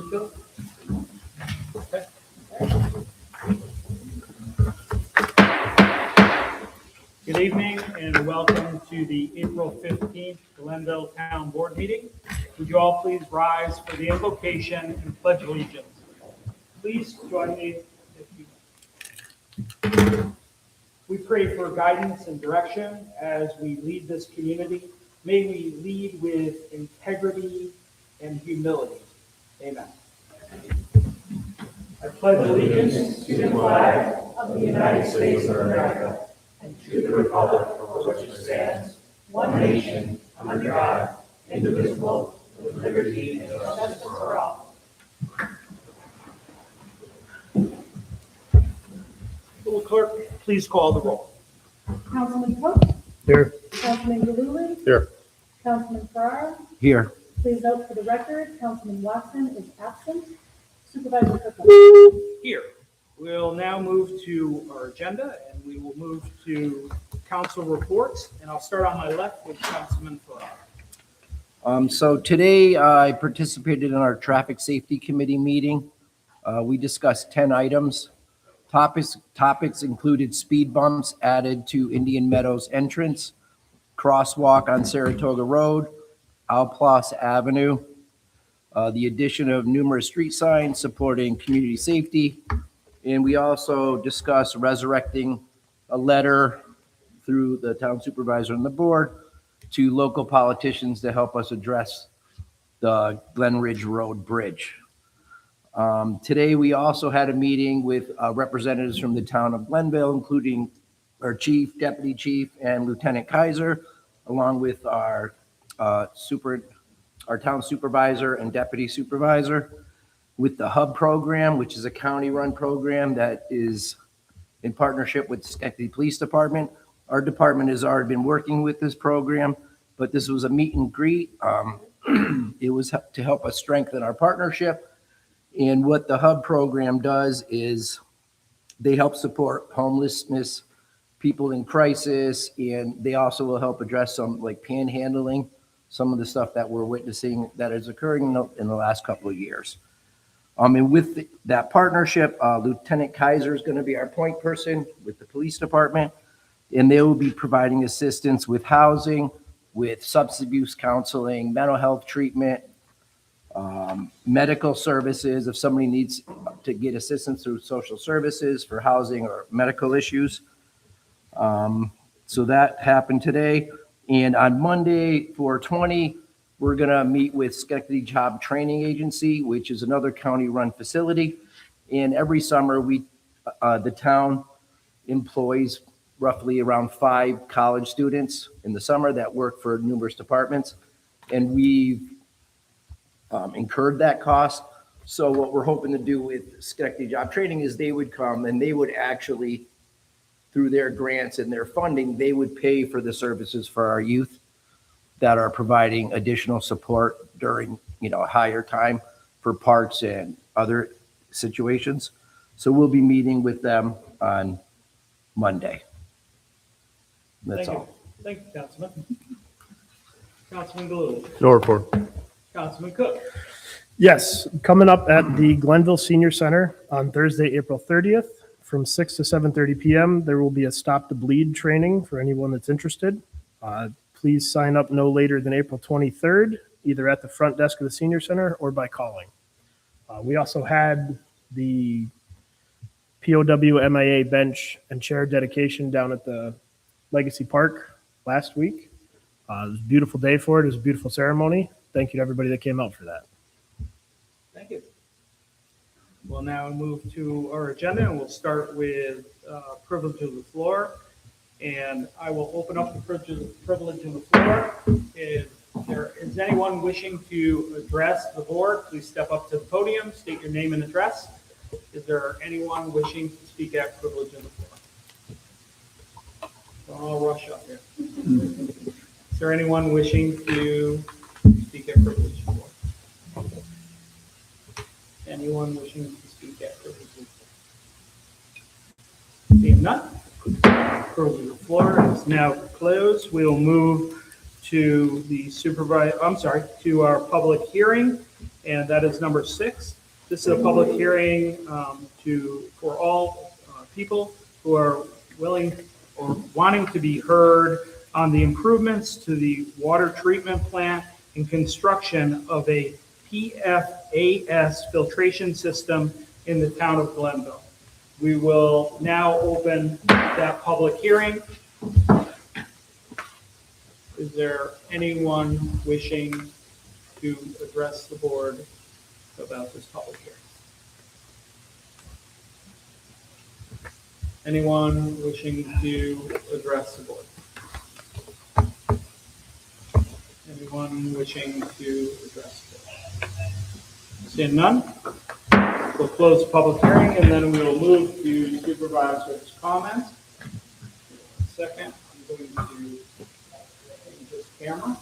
Phil? Okay. Good evening and welcome to the April 15th Glenville Town Board meeting. Would you all please rise for the invocation and pledge allegiance? Please join me if you. We pray for guidance and direction as we lead this community. May we lead with integrity and humility. Amen. I pledge allegiance to the flag of the United States of America and to the republic for which it stands, one nation, under God, indivisible, with liberty and justice for all. Will the clerk please call the roll? Councilman Cook? Here. Councilman Galuli? Here. Councilman Farrar? Here. Please note for the record, Councilman Watson is absent. Supervisor Cook? Here. We'll now move to our agenda and we will move to council reports. And I'll start on my left with Councilman Farrar. So today I participated in our traffic safety committee meeting. We discussed 10 items. Topics included speed bumps added to Indian Meadows entrance, crosswalk on Saratoga Road, Alplos Avenue, the addition of numerous street signs supporting community safety. And we also discussed resurrecting a letter through the town supervisor and the board to local politicians to help us address the Glen Ridge Road Bridge. Today, we also had a meeting with representatives from the town of Glenville, including our chief, deputy chief, and Lieutenant Kaiser, along with our town supervisor and deputy supervisor, with the HUB program, which is a county-run program that is in partnership with the Schenectady Police Department. Our department has already been working with this program, but this was a meet and greet. It was to help us strengthen our partnership. And what the HUB program does is they help support homelessness, people in crisis, and they also will help address some like panhandling, some of the stuff that we're witnessing that is occurring in the last couple of years. And with that partnership, Lieutenant Kaiser is going to be our point person with the police department, and they will be providing assistance with housing, with substance abuse counseling, mental health treatment, medical services if somebody needs to get assistance through social services for housing or medical issues. So that happened today. And on Monday, 4/20, we're going to meet with Schenectady Job Training Agency, which is another county-run facility. And every summer, the town employs roughly around 5 college students in the summer that work for numerous departments. And we've incurred that cost. So what we're hoping to do with Schenectady Job Training is they would come and they would actually, through their grants and their funding, they would pay for the services for our youth that are providing additional support during, a higher time for parks and other situations. So we'll be meeting with them on Monday. That's all. Thank you, Councilman. Councilman Galuli. No report. Councilman Cook. Yes, coming up at the Glenville Senior Center on Thursday, April 30th from 6 to 7:30 p.m. There will be a Stop the Bleed training for anyone that's interested. Please sign up no later than April 23rd, either at the front desk of the Senior Center or by calling. We also had the POW MIA bench and chair dedication down at the Legacy Park last week. It was a beautiful day for it. It was a beautiful ceremony. Thank you to everybody that came out for that. Thank you. We'll now move to our agenda and we'll start with privilege of the floor. And I will open up the privilege of the floor. If there is anyone wishing to address the board, please step up to the podium, state your name and address. Is there anyone wishing to speak at privilege of the floor? Don't all rush up here. Is there anyone wishing to speak at privilege of the floor? Anyone wishing to speak at privilege of the floor? Seeing none, privilege of the floor is now closed. We'll move to to our public hearing, and that is number 6. This is a public hearing for all people who are willing or wanting to be heard on the improvements to the water treatment plant and construction of a PFAS filtration system in the town of Glenville. We will now open that public hearing. Is there anyone wishing to address the board about this public hearing? Anyone wishing to address the board? Anyone wishing to address the board? Seeing none, we'll close the public hearing and then we will move to supervisor's comments. Second, I'm going to change this camera.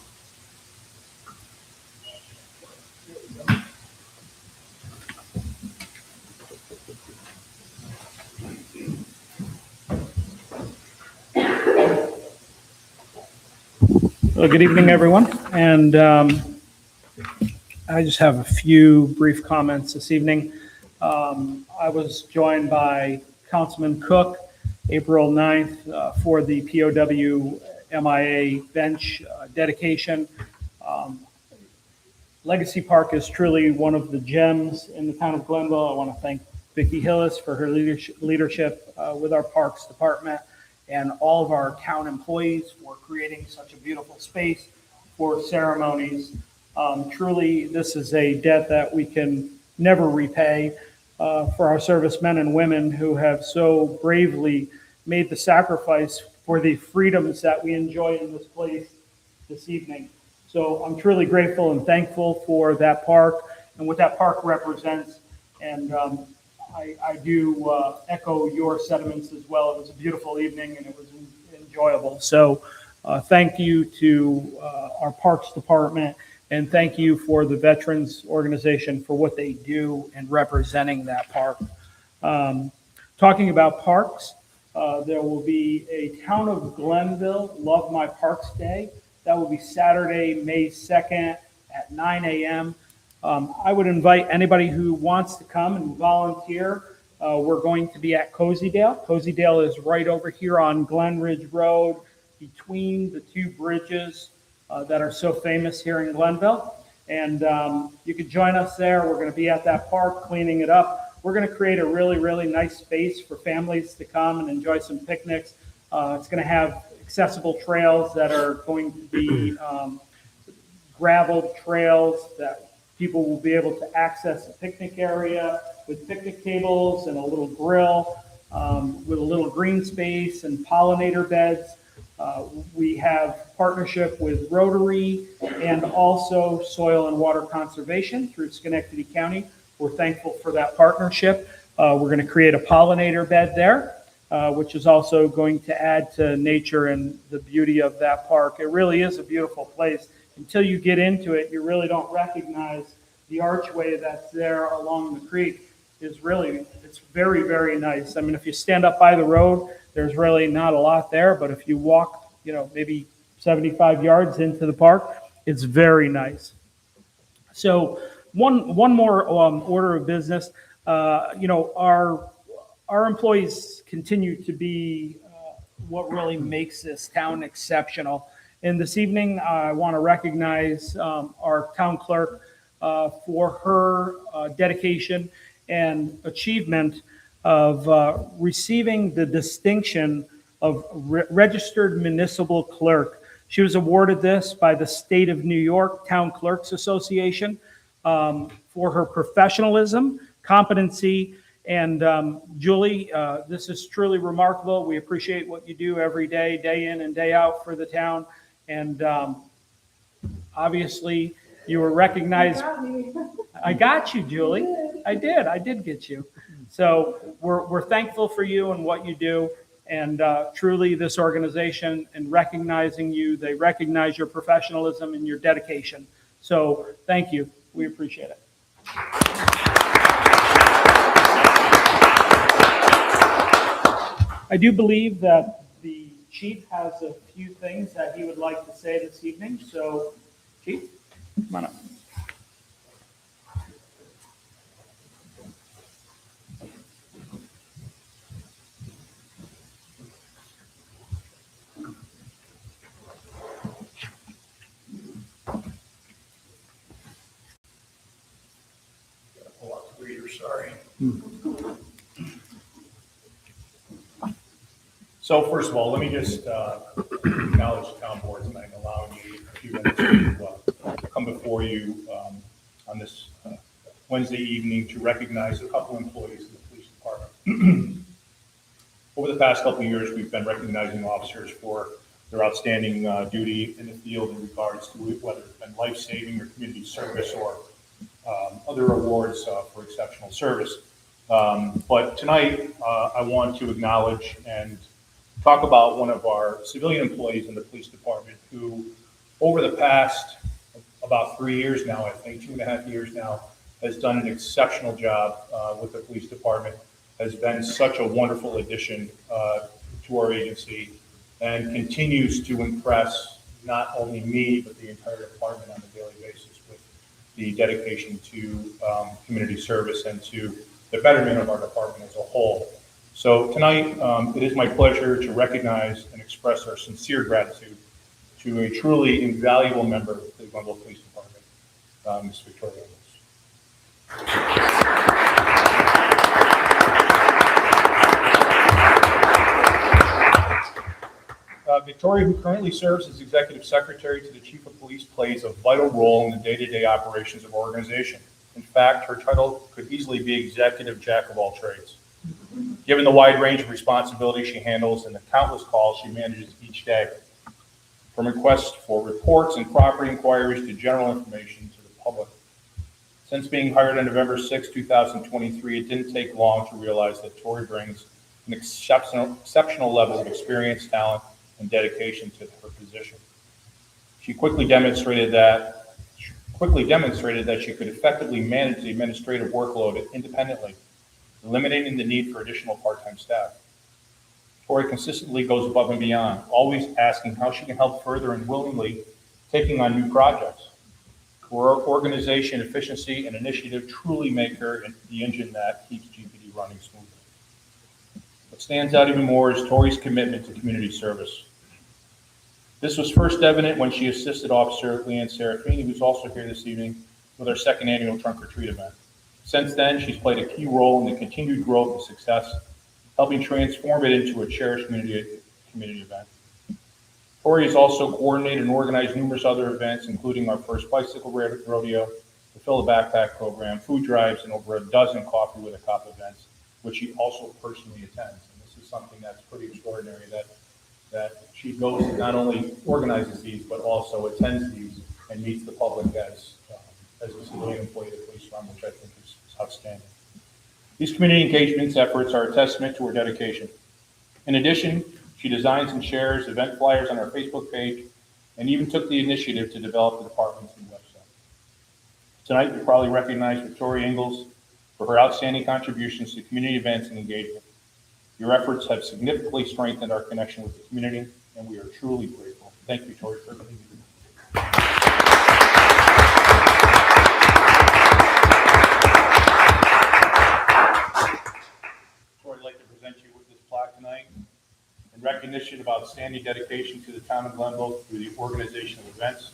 There we go. Well, good evening, everyone. And I just have a few brief comments this evening. I was joined by Councilman Cook April 9th for the POW MIA bench dedication. Legacy Park is truly one of the gems in the town of Glenville. I want to thank Vicki Hillis for her leadership with our Parks Department and all of our town employees for creating such a beautiful space for ceremonies. Truly, this is a debt that we can never repay for our servicemen and women who have so bravely made the sacrifice for the freedoms that we enjoy in this place this evening. So I'm truly grateful and thankful for that park and what that park represents. And I do echo your sentiments as well. It was a beautiful evening and it was enjoyable. So thank you to our Parks Department and thank you for the Veterans Organization for what they do in representing that park. Talking about parks, there will be a Town of Glenville Love My Parks Day. That will be Saturday, May 2nd at 9 a.m. I would invite anybody who wants to come and volunteer. We're going to be at Cozydale. Cozydale is right over here on Glen Ridge Road between the two bridges that are so famous here in Glenville. And you could join us there. We're going to be at that park cleaning it up. We're going to create a really, really nice space for families to come and enjoy some picnics. It's going to have accessible trails that are going to be graveled trails that people will be able to access a picnic area with picnic tables and a little grill with a little green space and pollinator beds. We have partnership with Rotary and also Soil and Water Conservation through Schenectady County. We're thankful for that partnership. We're going to create a pollinator bed there, which is also going to add to nature and the beauty of that park. It really is a beautiful place. Until you get into it, you really don't recognize the archway that's there along the creek. It's very, very nice. I mean, if you stand up by the road, there's really not a lot there, but if you walk, maybe 75 yards into the park, it's very nice. So one more order of business. Our employees continue to be what really makes this town exceptional. And this evening, I want to recognize our town clerk for her dedication and achievement of receiving the distinction of registered municipal clerk. She was awarded this by the State of New York Town Clerks Association for her professionalism, competency, and Julie, this is truly remarkable. We appreciate what you do every day, day in and day out for the town. And obviously, you were recognized. I got you, Julie. I did get you. So we're thankful for you and what you do. And truly, this organization, in recognizing you, they recognize your professionalism and your dedication. So thank you. We appreciate it. I do believe that the chief has a few things that he would like to say this evening. So, Chief, come on up. Pull out the reader, sorry. So first of all, let me just acknowledge the town board tonight, allowing me a few minutes to come before you on this Wednesday evening to recognize a couple employees of the police department. Over the past couple of years, we've been recognizing officers for their outstanding duty in the field in regards to whether it's been life-saving or community service or other awards for exceptional service. But tonight, I want to acknowledge and talk about one of our civilian employees in the police department who, over the past about 3 years now, I think 2.5 years now, has done an exceptional job with the police department, has been such a wonderful addition to our agency, and continues to impress not only me, but the entire department on a daily basis with the dedication to community service and to the betterment of our department as a whole. So tonight, it is my pleasure to recognize and express our sincere gratitude to a truly invaluable member of the Glenville Police Department, Ms. Victoria. Victoria, who currently serves as Executive Secretary to the Chief of Police, plays a vital role in the day-to-day operations of our organization. In fact, her title could easily be Executive Jack of all trades. Given the wide range of responsibilities she handles and the countless calls she manages each day, from requests for reports and property inquiries to general information to the public. Since being hired on November 6, 2023, it didn't take long to realize that Tori brings an exceptional level of experience, talent, and dedication to her position. She quickly demonstrated that she could effectively manage the administrative workload independently, eliminating the need for additional part-time staff. Tori consistently goes above and beyond, always asking how she can help further and willingly taking on new projects. Her organization, efficiency, and initiative truly make her the engine that keeps GPD running smoothly. What stands out even more is Tori's commitment to community service. This was first evident when she assisted Officer Leanne Serafini, who's also here this evening, with our second annual Trunk or Treat event. Since then, she's played a key role in the continued growth and success, helping transform it into a cherished community event. Tori has also coordinated and organized numerous other events, including our first bicycle rodeo, the Fill a Backpack program, food drives, and over a dozen Coffee with a Cop events, which she also personally attends. And this is something that's pretty extraordinary, that she goes and not only organizes these, but also attends these and meets the public as a civilian employee of the police department, which I think is outstanding. These community engagements efforts are a testament to her dedication. In addition, she designs and shares event flyers on our Facebook page and even took the initiative to develop the department's new website. Tonight, we probably recognize Victoria Ingalls for her outstanding contributions to community events and engagement. Your efforts have significantly strengthened our connection with the community, and we are truly grateful. Thank you, Victoria, for everything you do. I'd like to present you with this plaque tonight in recognition of outstanding dedication to the town of Glenville through the organization of events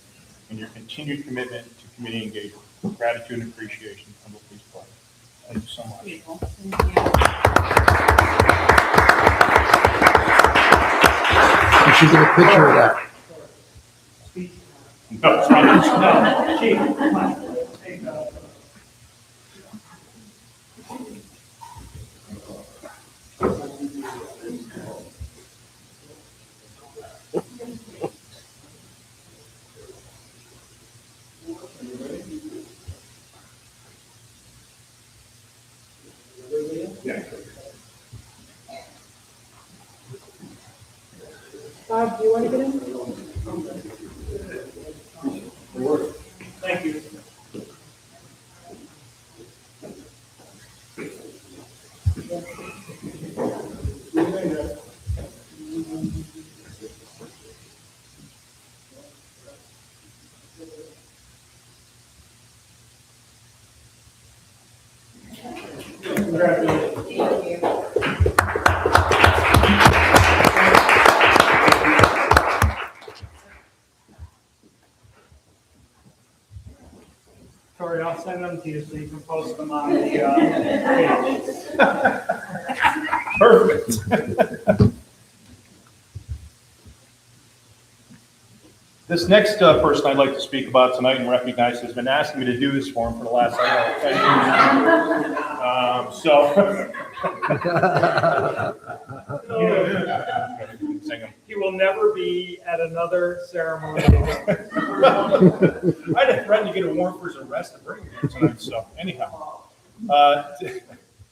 and your continued commitment to community engagement. Gratitude and appreciation from the police department. Thank you so much. You should get a picture of that. No, it's not. No, Chief, come on. Yeah. Bob, do you want to get in? Thank you. Congratulations. Tori, I'll send them to you so you can post them on the page. Perfect. This next person I'd like to speak about tonight and recognize has been asking me to do this for him for the last, 10 years. Sing him. He will never be at another ceremony. I had a friend to get a warrant for his arrest and bring him here tonight, so anyhow.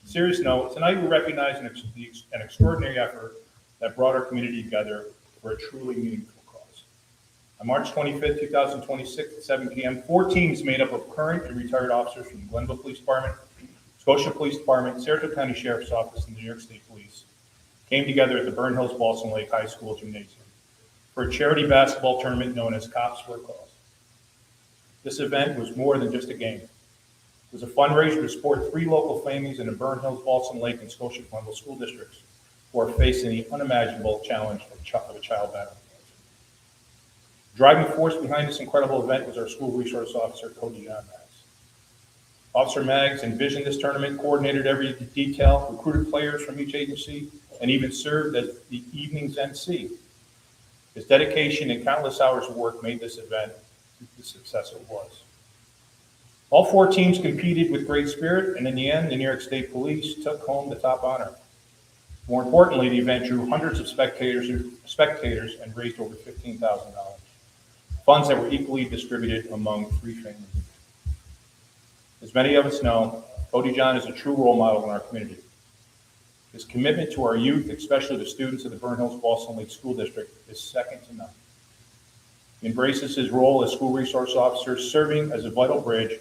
Serious note, tonight we recognize an extraordinary effort that brought our community together for a truly meaningful cause. On March 25th, 2026 at 7 p.m., 4 teams made up of current and retired officers from the Glenville Police Department, Scotia Police Department, Saratoga County Sheriff's Office, and the New York State Police came together at the Burn Hills Balsam Lake High School Gymnasium for a charity basketball tournament known as Cops for a Cause. This event was more than just a game. It was a fundraiser to support 3 local families in the Burn Hills, Balsam Lake, and Scotia Glenville school districts who are facing the unimaginable challenge of a child battling cancer. The driving force behind this incredible event was our school resource officer, Cody John Maggs. Officer Maggs envisioned this tournament, coordinated every detail, recruited players from each agency, and even served as the evening's MC. His dedication and countless hours of work made this event the success it was. All 4 teams competed with great spirit, and in the end, the New York State Police took home the top honor. More importantly, the event drew hundreds of spectators and raised over $15,000, funds that were equally distributed among 3 families. As many of us know, Cody John is a true role model in our community. His commitment to our youth, especially the students of the Burn Hills Balsam Lake School District, is second to none. He embraces his role as school resource officer, serving as a vital bridge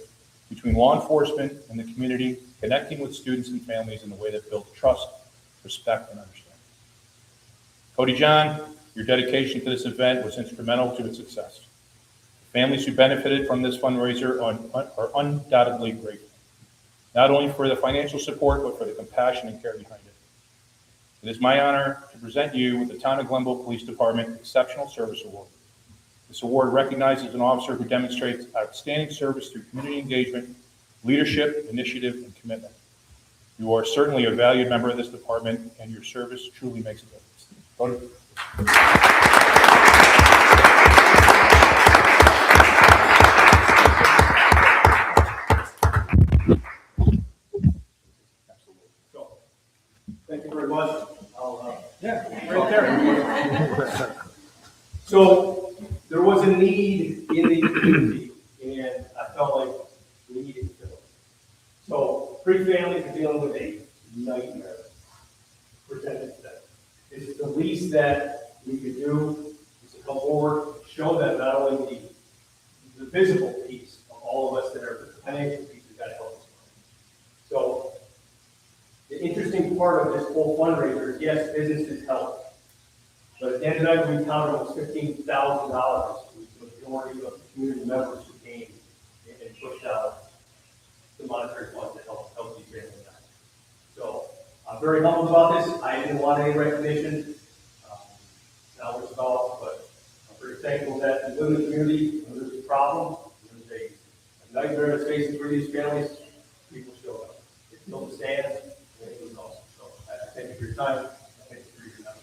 between law enforcement and the community, connecting with students and families in a way that builds trust, respect, and understanding. Cody John, your dedication to this event was instrumental to its success. Families who benefited from this fundraiser are undoubtedly grateful, not only for the financial support, but for the compassion and care behind it. It is my honor to present you with the Town of Glenville Police Department Exceptional Service Award. This award recognizes an officer who demonstrates outstanding service through community engagement, leadership, initiative, and commitment. You are certainly a valued member of this department, and your service truly makes a difference. Cody. Thank you very much. Right there. So there was a need in the community, and I felt like we needed to fill it. So 3 families are dealing with a nightmare presented to them. It's the least that we could do is to come forward, show them not only the visible piece of all of us that are the financial piece that got to help us. So the interesting part of this whole fundraiser is, yes, businesses help. But at the end of the night, we counted almost $15,000, with the majority of the community members who came and pushed out the monetary funds to help these families out. So I'm very humbled about this. I didn't want any recognition. Now it's about, but I'm very thankful that within the community, when there's a problem, there's a nightmare that's facing for these families, people show up. It's no stand, and it was awesome. So I thank you for your time. I thank you for your time.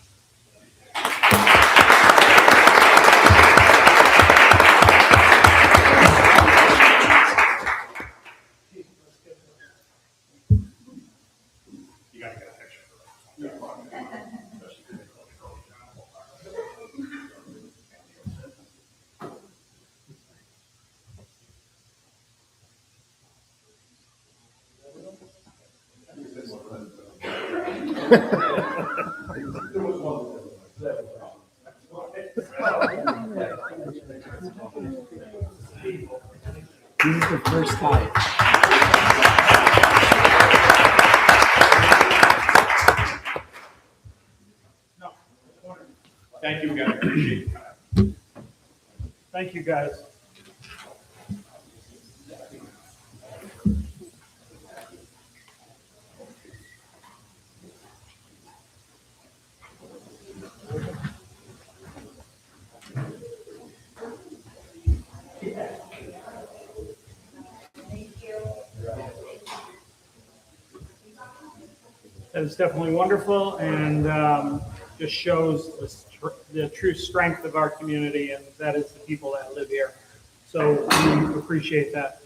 You gotta get a picture. This is the first time. Thank you again. I appreciate your time. Thank you, guys. That is definitely wonderful and just shows the true strength of our community, and that is the people that live here. So we appreciate that.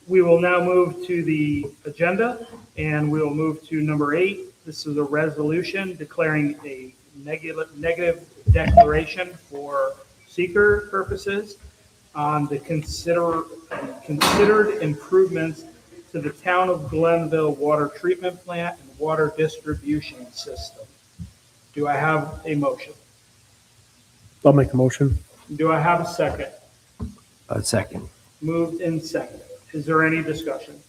We will now move to the agenda, and we will move to number 8. This is a resolution declaring a negative declaration for seeker purposes on the considered improvements to the town of Glenville water treatment plant and water distribution system. Do I have a motion? I'll make a motion. Do I have a second? A second. Moved and seconded. Is there any discussion?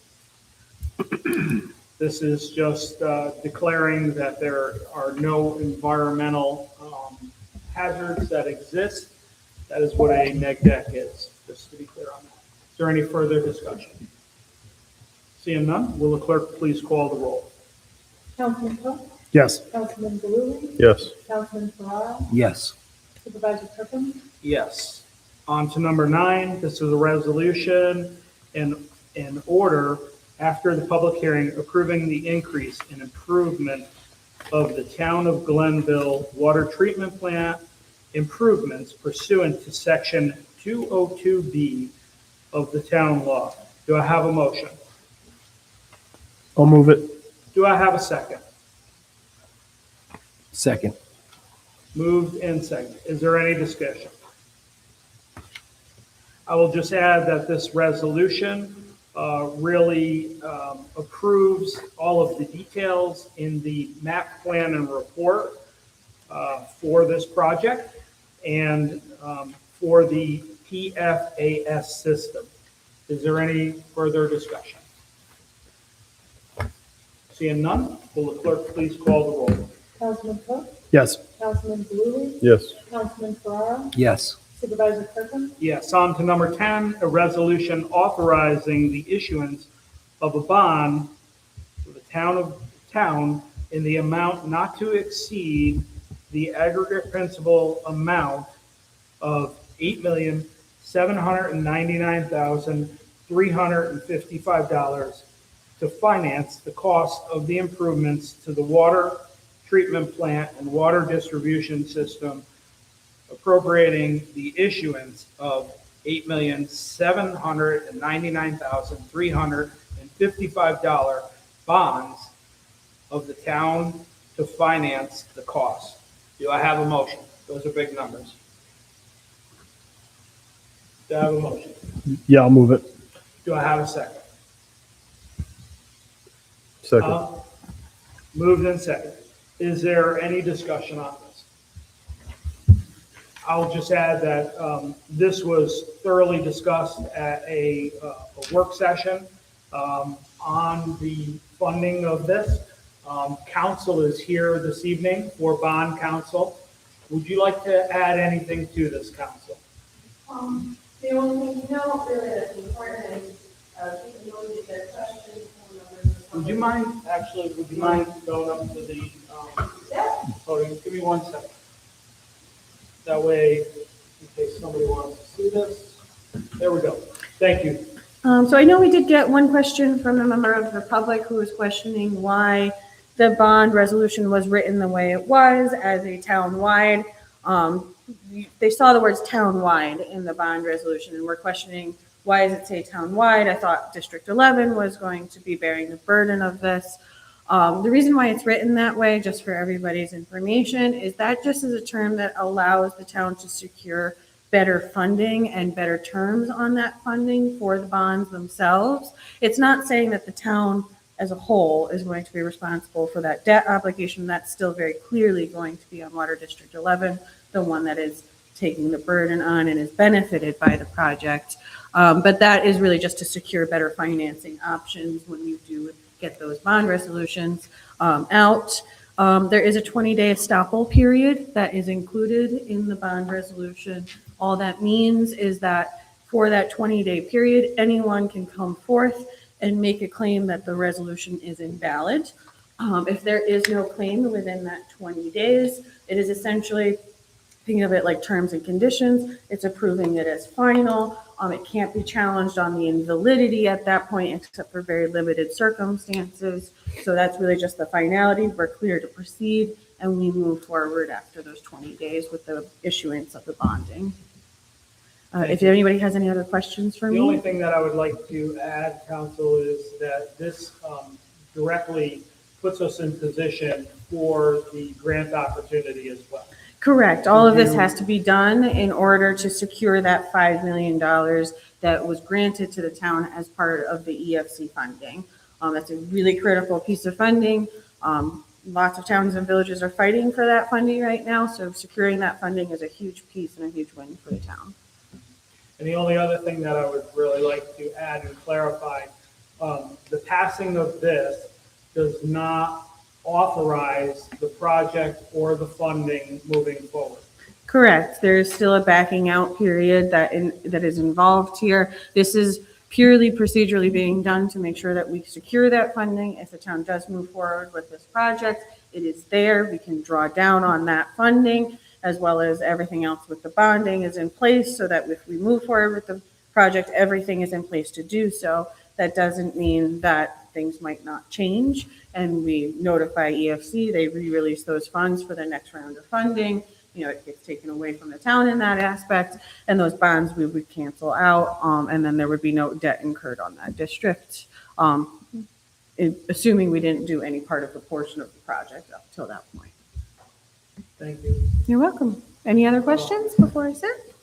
This is just declaring that there are no environmental hazards that exist. That is what a neg deck is, just to be clear on that. Is there any further discussion? Seeing none, will the clerk please call the roll? Councilman Cook? Yes. Councilman Blue? Yes. Councilman Ferrara? Yes. Supervisor Kirkland? Yes. On to number 9. This is a resolution in order after the public hearing approving the increase in improvement of the town of Glenville water treatment plant improvements pursuant to section 202B of the town law. Do I have a motion? I'll move it. Do I have a second? Second. Moved and seconded. Is there any discussion? I will just add that this resolution really approves all of the details in the map plan and report for this project and for the PFAS system. Is there any further discussion? Seeing none, will the clerk please call the roll? Councilman Cook? Yes. Councilman Blue? Yes. Councilman Ferrara? Yes. Supervisor Kirkland? Yes, on to number 10, a resolution authorizing the issuance of a bond for the town in the amount not to exceed the aggregate principal amount of $8,799,355 to finance the cost of the improvements to the water treatment plant and water distribution system, appropriating the issuance of $8,799,355 bonds of the town to finance the cost. Do I have a motion? Those are big numbers. Do I have a motion? Yeah, I'll move it. Do I have a second? Second. Moved and seconded. Is there any discussion on this? I'll just add that this was thoroughly discussed at a work session on the funding of this. Council is here this evening for bond counsel. Would you like to add anything to this, council? The only thing to note really that's important is people know that their questions, phone numbers. Would you mind going up to the podium? Give me 1 second. That way, in case somebody wants to see this. There we go. Thank you. So I know we did get one question from a member of the public who was questioning why the bond resolution was written the way it was as a town-wide. They saw the words town-wide in the bond resolution and were questioning, why does it say town-wide? I thought District 11 was going to be bearing the burden of this. The reason why it's written that way, just for everybody's information, is that just is a term that allows the town to secure better funding and better terms on that funding for the bonds themselves. It's not saying that the town as a whole is going to be responsible for that debt obligation. That's still very clearly going to be on Water District 11, the one that is taking the burden on and is benefited by the project. But that is really just to secure better financing options when you do get those bond resolutions out. There is a 20-day estoppel period that is included in the bond resolution. All that means is that for that 20-day period, anyone can come forth and make a claim that the resolution is invalid. If there is no claim within that 20 days, it is essentially, thinking of it like terms and conditions, it's approving it as final. It can't be challenged on the invalidity at that point, except for very limited circumstances. So that's really just the finality. We're clear to proceed, and we move forward after those 20 days with the issuance of the bonding. If anybody has any other questions for The only me? thing that I would like to add, council, is that this directly puts us in position for the grant opportunity as well. Correct. All of this has to be done in order to secure that $5 million that was granted to the town as part of the EFC funding. That's a really critical piece of funding. Lots of towns and villages are fighting for that funding right now, so securing that funding is a huge piece and a huge win for the town. And the only other thing that I would really like to add and clarify, the passing of this does not authorize the project or the funding moving forward. Correct. There is still a backing out period that is involved here. This is purely procedurally being done to make sure that we secure that funding. If the town does move forward with this project, it is there. We can draw down on that funding, as well as everything else with the bonding is in place, so that if we move forward with the project, everything is in place to do so. That doesn't mean that things might not change, and we notify EFC, they re-release those funds for the next round of funding. You know, it gets taken away from the town in that aspect, and those bonds we would cancel out, and then there would be no debt incurred on that district, assuming we didn't do any part of the portion of the project up till that point. Thank you. You're welcome. Any other questions before I sit?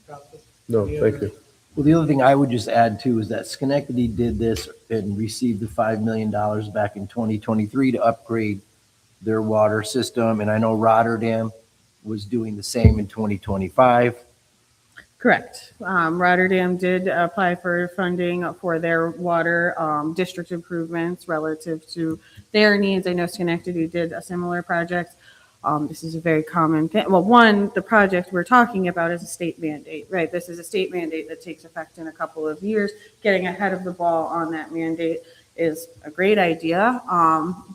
Council. No, Any thank other- you. Well, the other thing I would just add too is that Schenectady did this and received the $5 million back in 2023 to upgrade their water system. And I know Rotterdam was doing the same in 2025. Correct. Rotterdam did apply for funding for their water district improvements relative to their needs. I know Schenectady did a similar project. This is a very common thing. Well, one, the project we're talking about is a state mandate, right? This is a state mandate that takes effect in a couple of years. Getting ahead of the ball on that mandate is a great idea.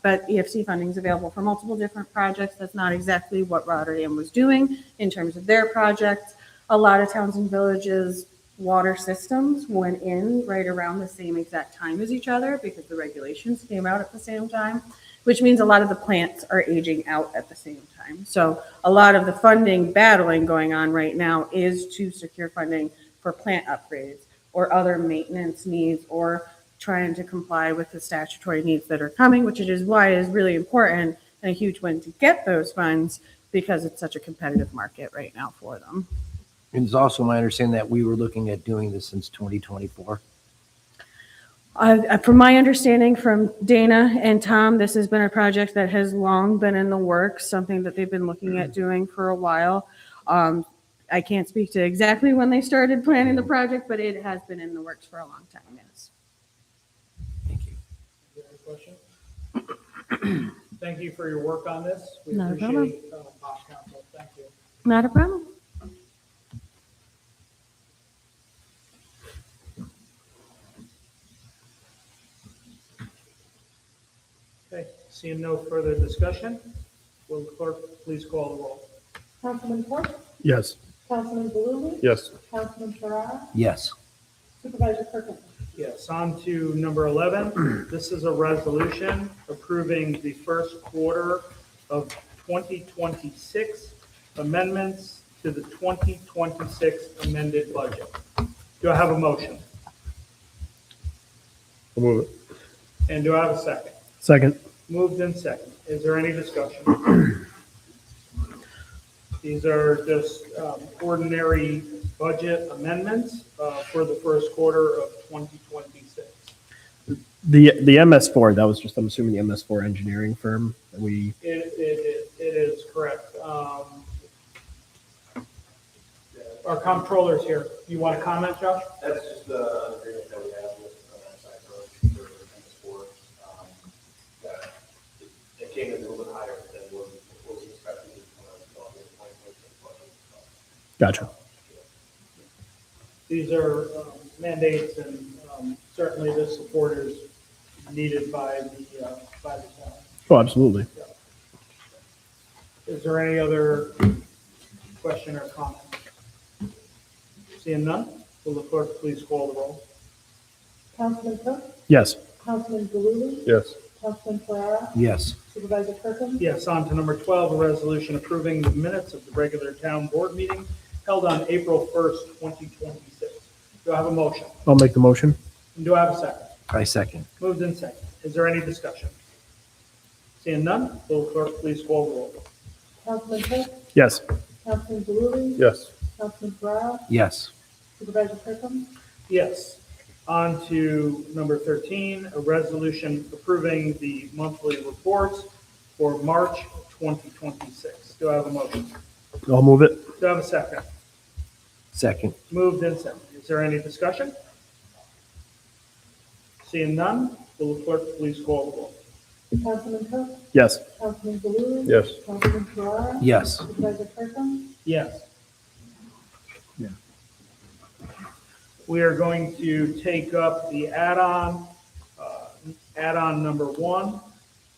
But EFC funding is available for multiple different projects. That's not exactly what Rotterdam was doing in terms of their project. A lot of towns and villages' water systems went in right around the same exact time as each other because the regulations came out at the same time, which means a lot of the plants are aging out at the same time. So a lot of the funding battling going on right now is to secure funding for plant upgrades or other maintenance needs or trying to comply with the statutory needs that are coming, which is why it is really important and a huge win to get those funds because it's such a competitive market right now for them. And it's also my understanding that we were looking at doing this since 2024. From my understanding from Dana and Tom, this has been a project that has long been in the works, something that they've been looking at doing for a while. I can't speak to exactly when they started planning the project, but it has been in the works for a long time, yes. Thank you. Any question? Thank you for your work on this. We Not a problem. appreciate Bosch Council. Thank you. Not a problem. Okay, seeing no further discussion, will the clerk please call the roll? Councilman Fort, Yes. Councilman Blue, Yes. Councilman Farrar, Yes. Supervisor Perkins. Yes, on to number 11. This is a resolution approving the first quarter of 2026 amendments to the 2026 amended budget. Do I have a motion? I'll move it. And do I have a second? Second. Moved in second. Is there any discussion? These are just ordinary budget amendments for the first quarter of 2026. The MS4, that was just, I'm assuming the MS4 engineering firm that we, It is correct. Our comptroller's here. You want to comment, Josh? That's just the agreement that we have with Side Road for transport. That it came in a little bit higher than what was expected in the 2026 budget. gotcha. These are mandates, and certainly the support is needed by the town. Oh, absolutely. Is there any other question or comment? Seeing none? Will the clerk please call the roll? Councilman Cook, Yes. Councilman Blue, Yes. Councilman Farrar, Yes. Supervisor Kirkland, Yes, on to number 12, a resolution approving the minutes of the regular town board meeting held on April 1st, 2026. Do I have a motion? I'll make the motion. And do I have a second? I second. Moved in second. Is there any discussion? Seeing none, will the clerk please call the roll? Councilman Cook, Yes. Councilman Blue, Yes. Councilman Farrar, Yes. Supervisor Kirkland, Yes. On to number 13, a resolution approving the monthly reports for March 2026. Do I have a motion? I'll move it. Do I have a second? Second. Moved in second. Is there any discussion? Seeing none, will the clerk please call the roll? Councilman Cook, Yes. Councilman Blue, Yes. Councilman Farrar, Yes. Supervisor Kirkland, Yes. Yeah. We are going to take up the add-on number 1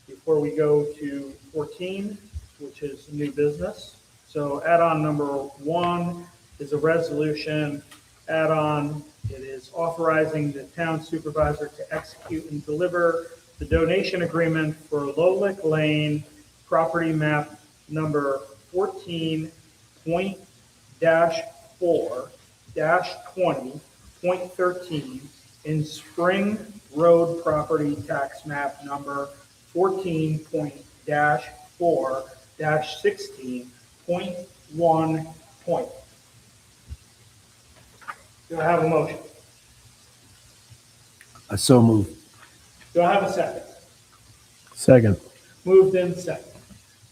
before we go to 14, which is new business. So add-on number 1 is a resolution add-on. It is authorizing the town supervisor to execute and deliver the donation agreement for Lowlick Lane, property map number 14-4-20.13 in Spring Road property tax map number 14.4-16.1. Do I have a motion? So moved. Do I have a second? Second. Moved in second.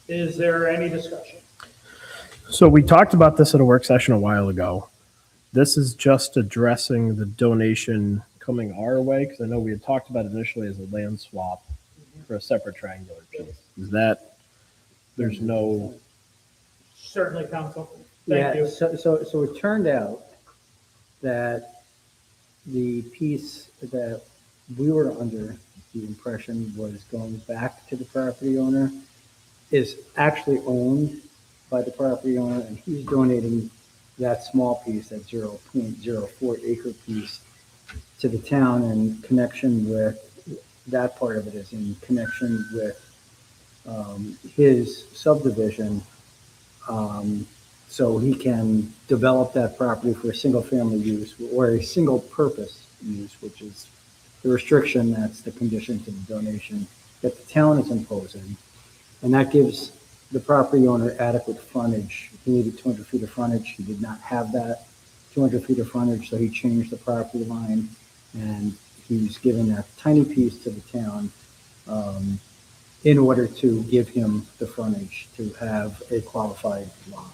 Is there any discussion? So we talked about this at a work session a while ago. This is just addressing the donation coming our way, because I know we had talked about it initially as a land swap for a separate triangular piece. Is that, there's no, Certainly, counsel. Thank Yeah, you. so it turned out that the piece that we were under the impression was going back to the property owner is actually owned by the property owner, and he's donating that small piece, that 0.04 acre piece, to the town in connection with, that part of it is in connection with his subdivision, so he can develop that property for a single family use or a single purpose use, which is the restriction, that's the condition to the donation that the town is imposing. And that gives the property owner adequate frontage. He needed 200 feet of frontage. He did not have that 200 feet of frontage, so he changed the property line, and he's given that tiny piece to the town in order to give him the frontage to have a qualified lot.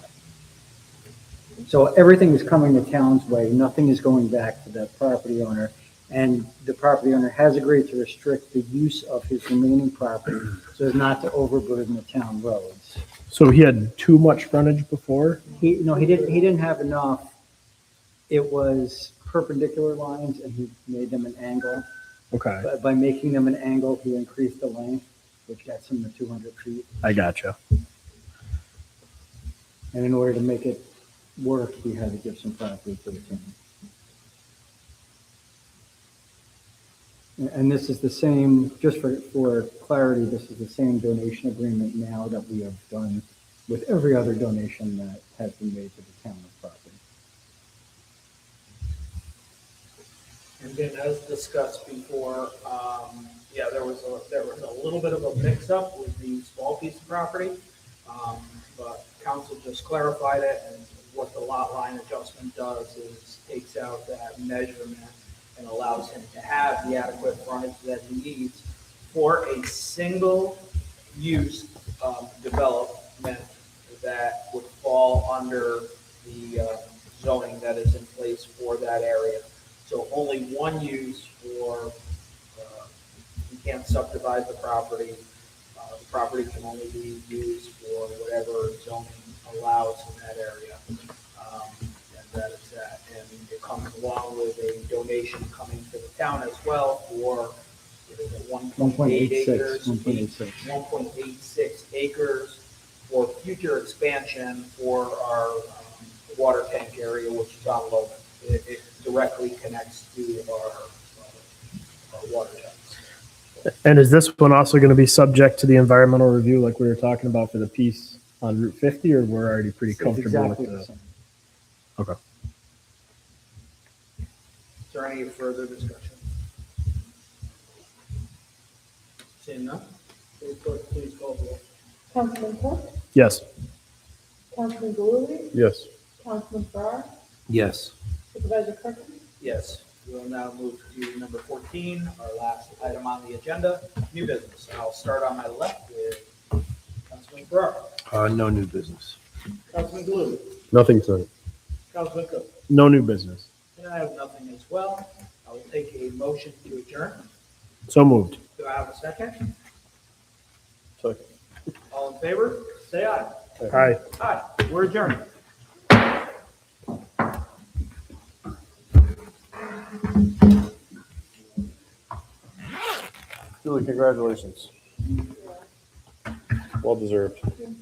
So everything is coming the town's way. Nothing is going back to that property owner. And the property owner has agreed to restrict the use of his remaining property so as not to overburden the town roads. so he had too much frontage before? He didn't have enough. It was perpendicular lines, and he made them an angle. Okay, But by making them an angle, he increased the length, which gets him to 200 feet. I gotcha. And in order to make it work, he had to give some property to the town. And this is the same, just for clarity, this is the same donation agreement now that we have done with every other donation that has been made to the town of property. And then as discussed before, there was a little bit of a mix-up with the small piece of property. But council just clarified it, and what the lot line adjustment does is takes out that measurement and allows him to have the adequate frontage that he needs for a single use development that would fall under the zoning that is in place for that area. So only one use for, you can't subdivide the property. The property can only be used for whatever zoning allows in that area. And that is that. And it comes along with a donation coming to the town as well for 1.8 acres. 1.86 acres for future expansion for our water tank area, which is on Logan. it directly connects to our water tanks. And is this one also going to be subject to the environmental review like we were talking about for the piece on Route 50, or we're already pretty It's comfortable with exactly the the? same. Okay. Is there any further discussion? Seeing none, will clerk please call the roll. Councilman Cook, Yes. Councilman Blue, Yes. Councilman Farrar, Yes. Supervisor Perkins, Yes, we will now move to number 14, our last item on the agenda, new business. And I'll start on my left with Councilman Farrar, No new business. Councilman Blue, Nothing tonight. Councilman Cook. No new business. And I have nothing as well. I will take a motion to adjourn. So moved. Do I have a second? Second. All in favor, say aye. Aye. Aye, we're adjourned. Julie, congratulations. Well deserved.